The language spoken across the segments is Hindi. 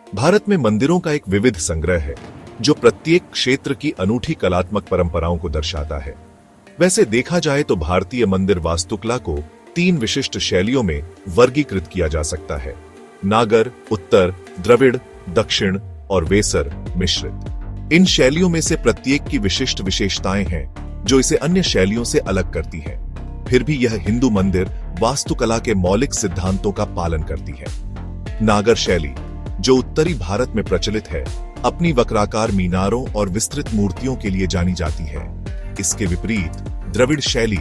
भारत में मंदिरों का एक विविध संग्रह है जो प्रत्येक क्षेत्र की अनूठी कलात्मक परंपराओं को दर्शाता है। वैसे देखा जाए तो भारतीय मंदिर वास्तुकला को 3 विशिष्ट शैलियों में वर्गीकृत किया जा सकता है: नागर, उत्तर, द्रविड़, दक्षिण और वेसर, मिश्रित। इन शैलियों में से प्रत्येक की विशिष्ट विशेषताएं हैं जो इसे अन्य शैलियों से अलग करती हैं। फिर भी यह हिंदू मंदिर वास्तुकला के मौलिक सिद्धांतों का पालन करती है। नागर शैली, जो उत्तरी भारत में प्रचलित है, अपनी वक्राकार मीनारों और विस्तृत मूर्तियों के लिए जानी जाती है। इसके विपरीत द्रविड़ शैली,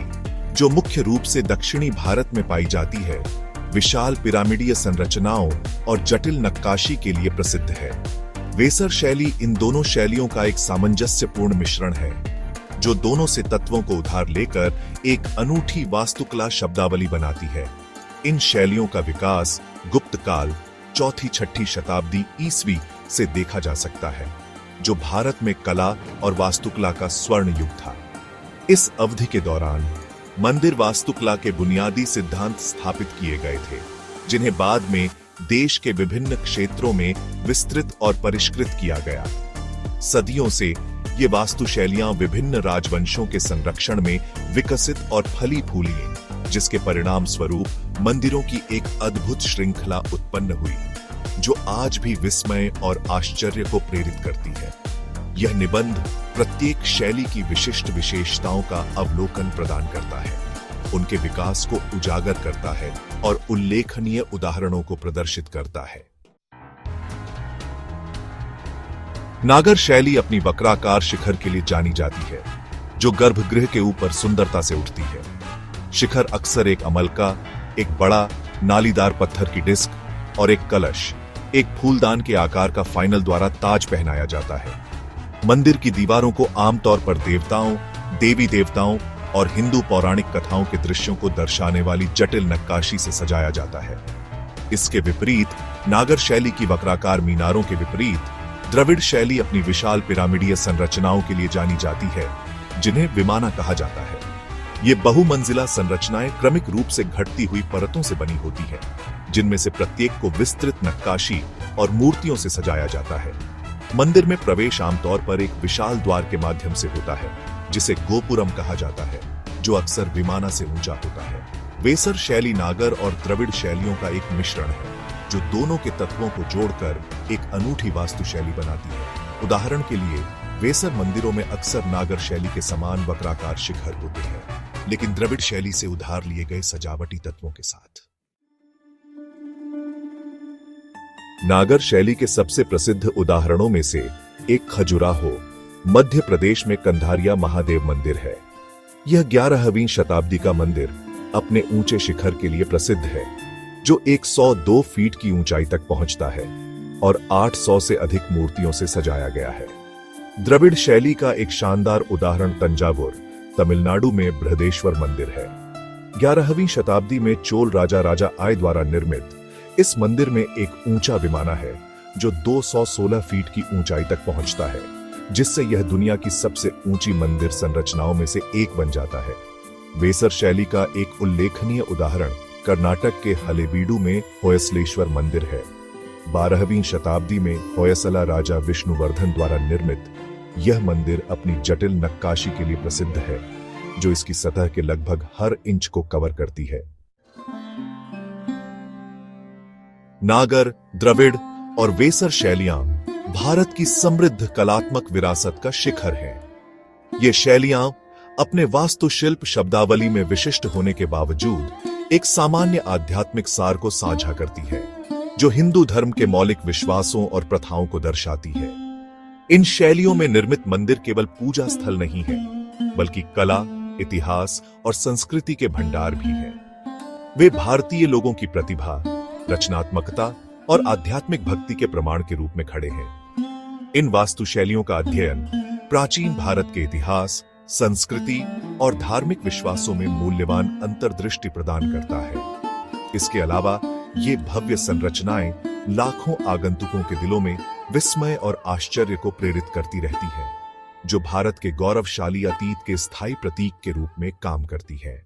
जो मुख्य रूप से दक्षिणी भारत में पाई जाती है, विशाल पिरामिडीय संरचनाओं और जटिल नक्काशी के लिए प्रसिद्ध है। वेसर शैली इन दोनों शैलियों का एक सामंजस्यपूर्ण मिश्रण है, जो दोनों से तत्वों को उधार लेकर एक अनूठी वास्तुकला शब्दावली बनाती है। इन शैलियों का विकास गुप्त काल, 4ठी-6ठी शताब्दी ईस्वी से देखा जा सकता है, जो भारत में कला और वास्तुकला का स्वर्ण युग था। इस अवधि के दौरान मंदिर वास्तुकला के बुनियादी सिद्धांत स्थापित किए गए थे, जिन्हें बाद में देश के विभिन्न क्षेत्रों में विस्तृत और परिष्कृत किया गया। सदियों से ये वास्तुशैलियां विभिन्न राजवंशों के संरक्षण में विकसित और फली फूली हैं, जिसके परिणाम स्वरूप मंदिरों की एक अद्भुत श्रृंखला उत्पन्न हुई, जो आज भी विस्मय और आश्चर्य को प्रेरित करती है। यह निबंध प्रत्येक शैली की विशिष्ट विशेषताओं का अवलोकन प्रदान करता है, उनके विकास को उजागर करता है और उल्लेखनीय उदाहरणों को प्रदर्शित करता है। नागर शैली अपनी वक्राकार शिखर के लिए जानी जाती है, जो गर्भगृह के ऊपर सुंदरता से उठती है। शिखर अक्सर एक अमलका, एक बड़ा नालीदार पत्थर की डिस्क और एक कलश, एक फूलदान के आकार का फाइनल द्वारा ताज पहनाया जाता है। मंदिर की दीवारों को आमतौर पर देवताओं, देवी देवताओं और हिंदू पौराणिक कथाओं के दृश्यों को दर्शाने वाली जटिल नक्काशी से सजाया जाता है। इसके विपरीत नागर शैली की वक्राकार मीनारों के विपरीत द्रविड़ शैली अपनी विशाल पिरामिडीय संरचनाओं के लिए जानी जाती है, जिन्हें विमाना कहा जाता है। ये बहुमंजिला संरचनाएं क्रमिक रूप से घटती हुई परतों से बनी होती है, जिनमें से प्रत्येक को विस्तृत नक्काशी और मूर्तियों से सजाया जाता है। मंदिर में प्रवेश आमतौर पर एक विशाल द्वार के माध्यम से होता है, जिसे गोपुरम कहा जाता है, जो अक्सर विमाना से ऊंचा होता है। वेसर शैली नागर और द्रविड़ शैलियों का एक मिश्रण है, जो दोनों के तत्वों को जोड़कर एक अनूठी वास्तुशैली बनाती है। उदाहरण के लिए, वेसर मंदिरों में अक्सर नागर शैली के समान वक्राकार शिखर होते हैं, लेकिन द्रविड़ शैली से उधार लिए गए सजावटी तत्वों के साथ। नागर शैली के सबसे प्रसिद्ध उदाहरणों में से एक खजुराहो, मध्य प्रदेश में कंधारिया महादेव मंदिर है। यह 11वीं शताब्दी का मंदिर अपने ऊंचे शिखर के लिए प्रसिद्ध है, जो 102 फीट की ऊंचाई तक पहुंचता है और 800 से अधिक मूर्तियों से सजाया गया है। द्रविड़ शैली का एक शानदार उदाहरण तंजावुर, तमिलनाडु में बृहदेश्वर मंदिर है। 11वीं शताब्दी में चोल राजा आय द्वारा निर्मित इस मंदिर में एक ऊंचा विमाना है, जो 216 फीट की ऊंचाई तक पहुंचता है, जिससे यह दुनिया की सबसे ऊंची मंदिर संरचनाओं में से एक बन जाता है। वेसर शैली का एक उल्लेखनीय उदाहरण कर्नाटक के हलेबीडु में होयसलेश्वर मंदिर है। 12वीं शताब्दी में होयसला राजा विष्णुवर्धन द्वारा निर्मित यह मंदिर अपनी जटिल नक्काशी के लिए प्रसिद्ध है, जो इसकी सतह के लगभग हर इंच को कवर करती है। नागर, द्रविड़ और वेसर शैलियां भारत की समृद्ध कलात्मक विरासत का शिखर हैं। ये शैलियां अपने वास्तुशिल्प शब्दावली में विशिष्ट होने के बावजूद एक सामान्य आध्यात्मिक सार को साझा करती है, जो हिंदू धर्म के मौलिक विश्वासों और प्रथाओं को दर्शाती है। इन शैलियों में निर्मित मंदिर केवल पूजा स्थल नहीं है, बल्कि कला, इतिहास और संस्कृति के भंडार भी हैं। वे भारतीय लोगों की प्रतिभा, रचनात्मकता और आध्यात्मिक भक्ति के प्रमाण के रूप में खड़े हैं। इन वास्तुशैलियों का अध्ययन प्राचीन भारत के इतिहास, संस्कृति और धार्मिक विश्वासों में मूल्यवान अंतर्दृष्टि प्रदान करता है। इसके अलावा ये भव्य संरचनाएं लाखों आगंतुकों के दिलों में विस्मय और आश्चर्य को प्रेरित करती रहती हैं, जो भारत के गौरवशाली अतीत के स्थायी प्रतीक के रूप में काम करती है।